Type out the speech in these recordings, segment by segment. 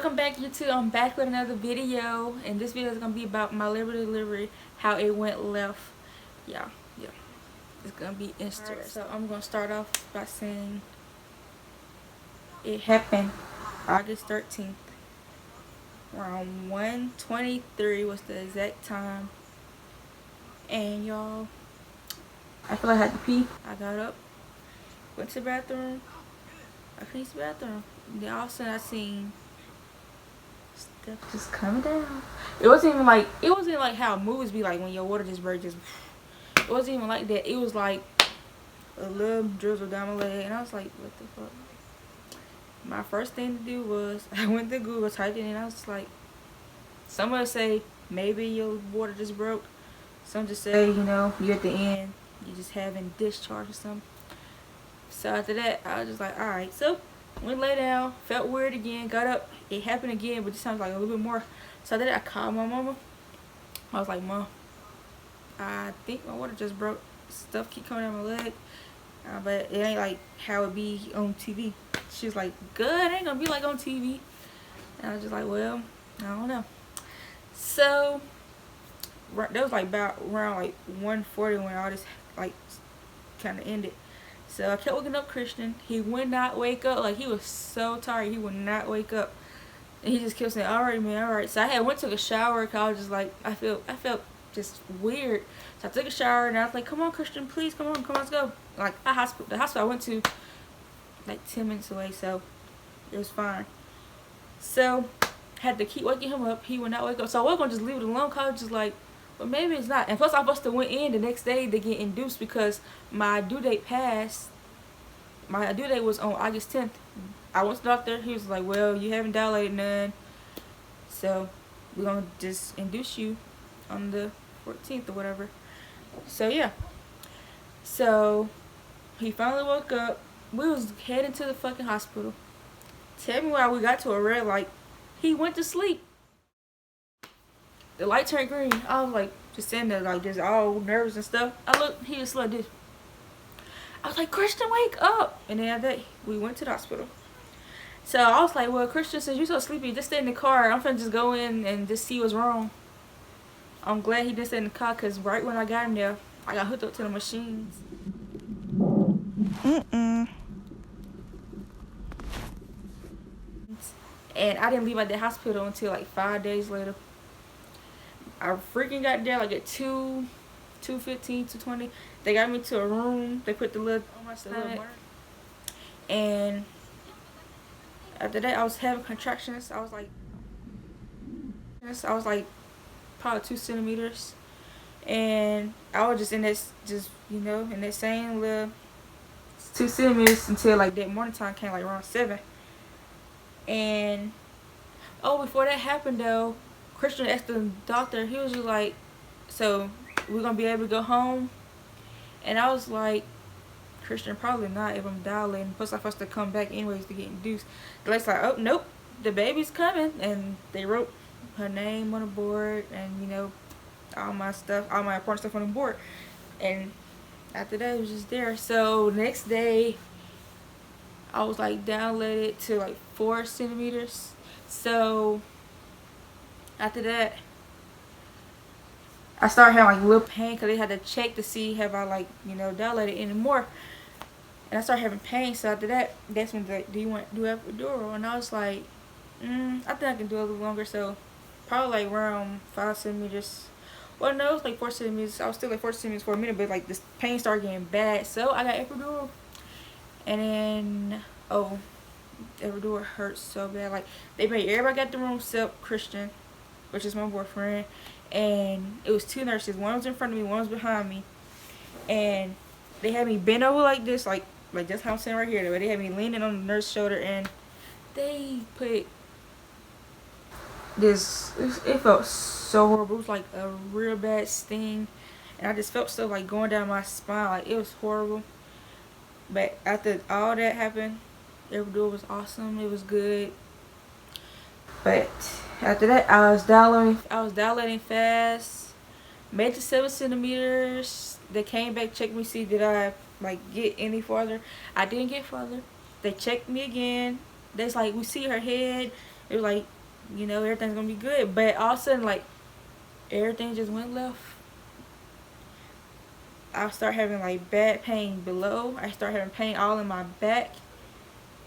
Welcome back, YouTube. I'm back with another video, and this video is gonna be about my labor delivery, how it went left. Yeah, it's gonna be interesting. Right, so I'm gonna start off by saying it happened August 13th, around 1:23 was the exact time. And y'all, I feel like I had to pee. I got up, went to the bathroom. I finished the bathroom. Then all of a sudden I seen stuff just coming down. It wasn't even like how movies be like when your water just breaks. It wasn't even like that. It was like a little drizzle down my leg, and I was like, what the fuck? My first thing to do was I went to Google, typed it in, and I was like, some would say maybe your water just broke. Some just say, you know, you at the end, you just having discharge or something. So after that, I was just like, alright. So went lay down, felt weird again, got up. It happened again, but this time like a little bit more. So after that, I called my mama. I was like, Mom, I think my water just broke. Stuff keep coming down my leg, but it ain't like how it be on TV. She was like, good, it ain't gonna be like on TV. And I was just like, well, I don't know. So that was like about around like 1:40 when all this like kind of ended. So I kept waking up Christian. He would not wake up. Like, he was so tired. He would not wake up. And he just kept saying, alright, man, alright. So I had went took a shower because I was just like, I felt just weird. So I took a shower and I was like, come on, Christian, please, come on, let's go. Like, the hospital I went to like 10 minutes away, so it was fine. So had to keep waking him up. He would not wake up. So I wasn't going to just leave it alone because I was just like, but maybe it's not. And plus I must have went in the next day to get induced because my due date passed. My due date was on August 10th. I went to the doctor. He was like, well, you haven't dilated none, so we're going to just induce you on the 14th or whatever. So yeah. So he finally woke up. We was heading to the fucking hospital. Tell me why we got to a red light. He went to sleep. The light turned green. I was like, just sitting there like just all nervous and stuff. I looked, he just like this. I was like, Christian, wake up. And then after that, we went to the hospital. So I was like, well, Christian, since you're so sleepy, just stay in the car. I'm finna just go in and just see what's wrong. I'm glad he didn't stay in the car because right when I got in there, I got hooked up to the machines. And I didn't leave at the hospital until like 5 days later. I freaking got there like at 2:15, 2:20. They got me to a room. They put the little on my stomach. And after that, I was having contractions. I was like probably 2 centimeters. And I was just in this, you know, in that same little 2 centimeters until like that morning time came like around 7. And oh, before that happened though, Christian asked the doctor, he was just like, so we're gonna be able to go home? And I was like, Christian, probably not if I'm dilating. Plus I'm supposed to come back anyways to get induced. The lady's like, oh nope, the baby's coming. And they wrote her name on the board and, you know, all my stuff, all my important stuff on the board. And after that, it was just there. So next day, I was like dilated to like 4 centimeters. So after that, I started having like a little pain because they had to check to see have I like, you know, dilated anymore. And I started having pain. So after that, that's when like, do you want to do epidural? And I was like, I think I can do it a little longer. So probably like around 5 centimeters. Well, no, it was like 4 centimeters. I was still like 4 centimeters for a minute, but like this pain started getting bad. So I got epidural. And then, oh, epidural hurts so bad. Like, they made everybody got the room except Christian, which is my boyfriend. And it was 2 nurses. One was in front of me, one was behind me. And they had me bent over like this, like just how I'm sitting right here. But they had me leaning on the nurse's shoulder, and they put this, it felt so horrible. It was like a real bad sting. And I just felt stuff like going down my spine. Like, it was horrible. But after all that happened, epidural was awesome. It was good. But after that, I was dilating fast. Made to 7 centimeters. They came back, checked me, see did I like get any farther. I didn't get farther. They checked me again. They's like, we see her head It was like, you know, everything's gonna be good. But all of a sudden, like, everything just went left. I started having like bad pain below. I started having pain all in my back.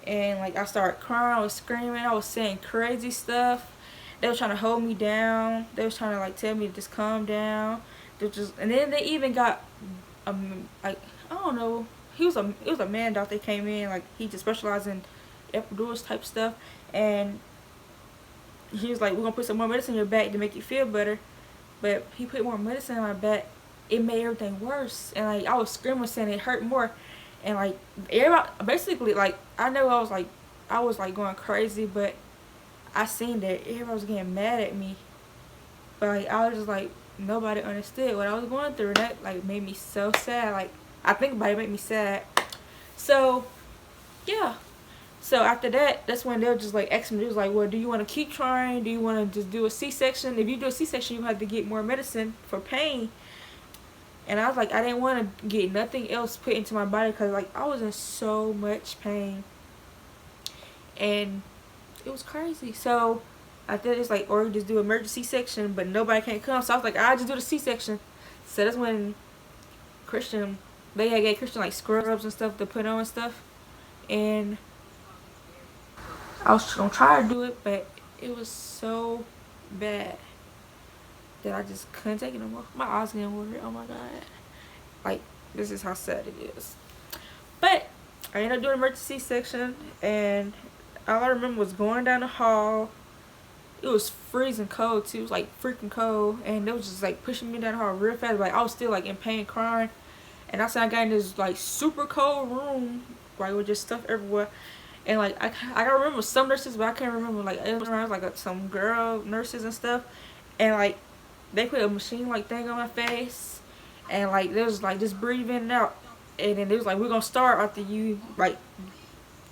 And like I started crying, I was screaming, I was saying crazy stuff. They were trying to hold me down. They was trying to like tell me to just calm down. They just, and then they even got like, I don't know. It was a man doctor that came in, like he just specialized in epidurals type stuff, and he was like, we're gonna put some more medicine in your back to make you feel better. But he put more medicine in my back. It made everything worse, and like I was screaming saying it hurt more. And like everybody, basically, like I know I was like going crazy, but I seen that everybody was getting mad at me. But like I was just like, nobody understood what I was going through, and that like made me so sad. Like I think about it, it made me sad. So yeah. So after that, that's when they were just like asking me, they was like, well, do you want to keep trying? Do you want to just do a C-section? If you do a C-section, you have to get more medicine for pain. And I was like, I didn't want to get nothing else put into my body because like I was in so much pain. And it was crazy. So I thought it's like, or you just do emergency section, but nobody can't come. So I was like, I just do the C-section. So that's when Christian, they had gave Christian like scrubs and stuff to put on and stuff. And I was gonna try to do it, but it was so bad that I just couldn't take it no more. My eyes getting watery. Oh my god. Like, this is how sad it is. But I ended up doing emergency section, and all I remember was going down the hall. It was freezing cold too. It was like freaking cold, and they was just like pushing me down the hall real fast. Like I was still like in pain, crying. And I said I got in this like super cold room, like with just stuff everywhere. And like I can remember some nurses, but I can't remember like it was around like some girl nurses and stuff. And like they put a machine like thing on my face, and like they was like just breathe in and out. And then they was like, we're gonna start after you like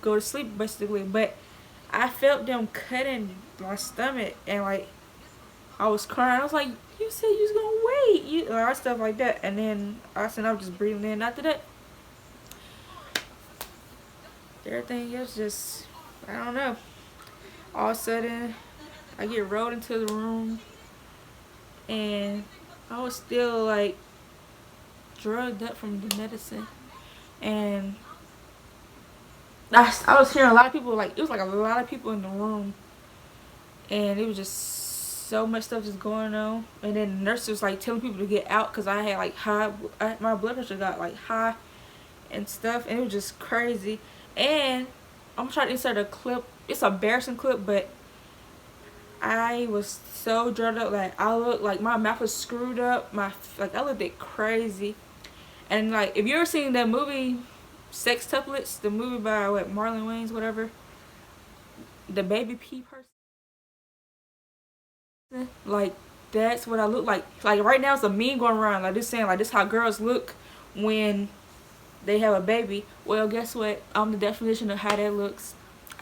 go to sleep basically. But I felt them cutting my stomach, and like I was crying. I was like, you said you was gonna wait, you like stuff like that. And then I said I was just breathing in. After that, everything else just, I don't know. All of a sudden, I get rolled into the room, and I was still like drugged up from the medicine. And I was hearing a lot of people, like it was like a lot of people in the room, and it was just so much stuff just going on. And then the nurse was like telling people to get out because I had like my blood pressure got like high and stuff, and it was just crazy. And I'm trying to insert a clip. It's an embarrassing clip, but I was so drugged up. Like I looked like my mouth was screwed up. Like I looked like crazy. And like if you ever seen that movie Sextuplets, the movie by what, Marlon Wayans, whatever, the baby P person, like that's what I look like. Like right now it's a meme going around like this saying like this how girls look when they have a baby. Well, guess what? I'm the definition of how that looks.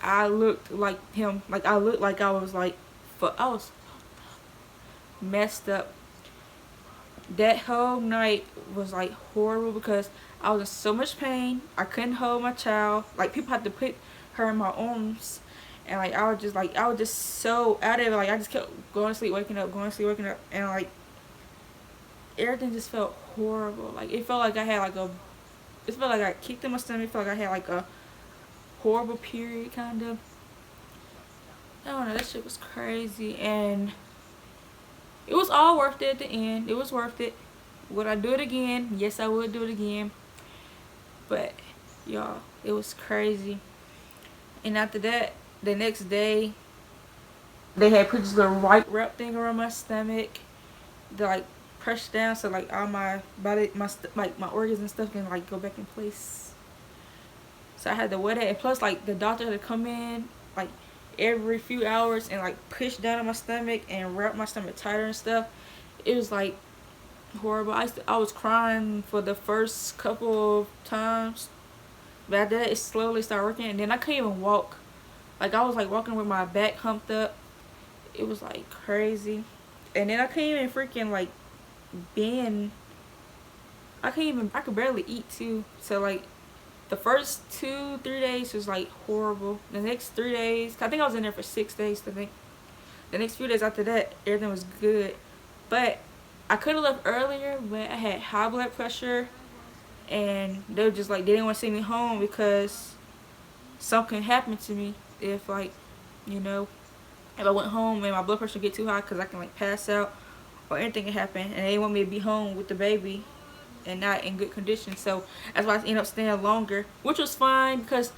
I looked like him. Like I looked like I was like, I was messed up. That whole night was like horrible because I was in so much pain. I couldn't hold my child. Like people had to put her in my arms, and like I was just so out of it. Like I just kept going to sleep, waking up, going to sleep, waking up, and like everything just felt horrible. Like it felt like I had like it felt like I kicked in my stomach. It felt like I had like a horrible period kind of. I don't know, that shit was crazy, and it was all worth it at the end. It was worth it. Would I do it again? Yes, I would do it again. But y'all, it was crazy. And after that, the next day, they had put this little white wrap thing around my stomach to like press down so like all my body, like my organs and stuff can like go back in place. So I had to wear that, and plus like the doctor had to come in like every few hours and like push down on my stomach and wrap my stomach tighter and stuff. It was like horrible. I was crying for the first couple of times, but after that it slowly started working, and then I couldn't even walk. Like I was like walking with my back humped up. It was like crazy. And then I couldn't even freaking like bend. I could barely eat too. So like The first 2-3 days was like horrible. The next 3 days, I think I was in there for 6 days. The next few days after that, everything was good. But I could have left earlier, but I had high blood pressure, and they were just like, they didn't want to send me home because something happened to me if, like, you know, if I went home and my blood pressure get too high, because I can like pass out or anything can happen, and they didn't want me to be home with the baby and not in good condition. So that's why I ended up staying longer, which was fine, because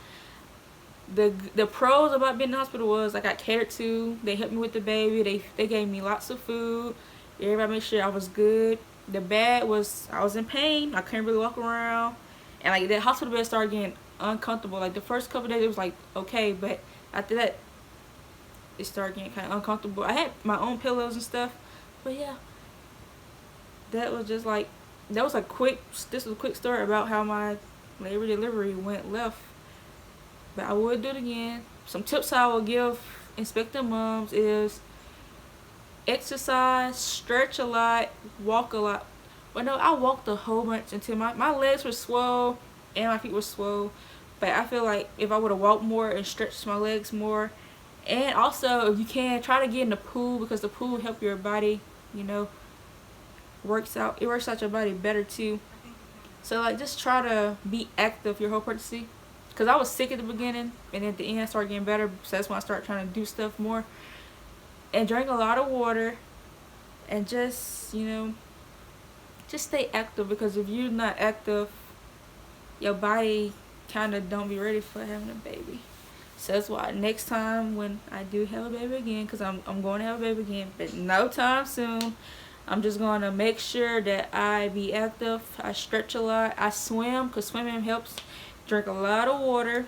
the pros about being in the hospital was I got catered to. They helped me with the baby. They gave me lots of food. Everybody made sure I was good. The bad was I was in pain. I couldn't really walk around, and like that hospital bed started getting uncomfortable. Like the first couple of days it was like okay, but after that it started getting kind of uncomfortable. I had my own pillows and stuff, but yeah, that was just like, that was a quick, this was a quick story about how my labor delivery went left. But I would do it again. Some tips I will give expecting moms is exercise, stretch a lot, walk a lot. Well, no, I walked a whole bunch until my legs were swole and my feet were swole. But I feel like if I would have walked more and stretched my legs more, and also if you can, try to get in the pool, because the pool will help your body, you know, it works out your body better too. So like just try to be active your whole pregnancy. Because I was sick at the beginning, and at the end I started getting better, so that's when I started trying to do stuff more. And drink a lot of water, and just, you know, just stay active, because if you're not active, your body kind of don't be ready for having a baby. So that's why next time when I do have a baby again, because I'm going to have a baby again, but no time soon, I'm just going to make sure that I be active. I stretch a lot. I swim, because swimming helps. Drink a lot of water.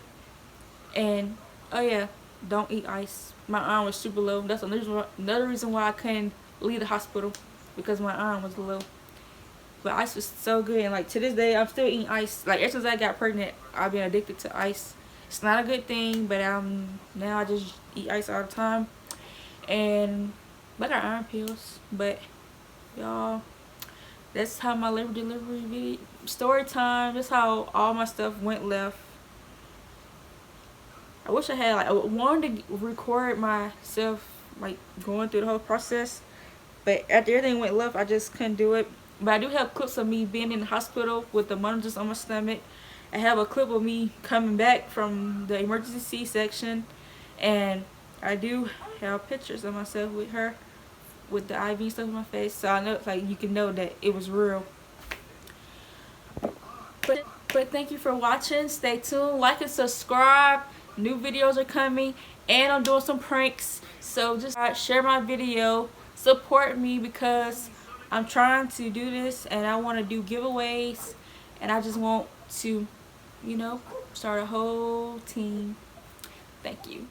And, oh yeah, don't eat ice. My iron was super low. That's another reason why I couldn't leave the hospital, because my iron was low. But ice was so good. And, like, to this day, I'm still eating ice. Like, ever since I got pregnant, I've been addicted to ice. It's not a good thing, but now I just eat ice all the time. And I got iron pills. But y'all, that's how my labor delivery video story time. That's how all my stuff went left. I wish I had, like, I wanted to record myself like going through the whole process, but after everything went left, I just couldn't do it. But I do have clips of me being in the hospital with the monitors on my stomach. I have a clip of me coming back from the emergency C-section, and I do have pictures of myself with her with the IV stuff in my face, so I know, like, you can know that it was real. But thank you for watching. Stay tuned, like and subscribe. New videos are coming, and I'm doing some pranks, so just share my video, support me, because I'm trying to do this and I want to do giveaways, and I just want to, you know, start a whole team. Thank you.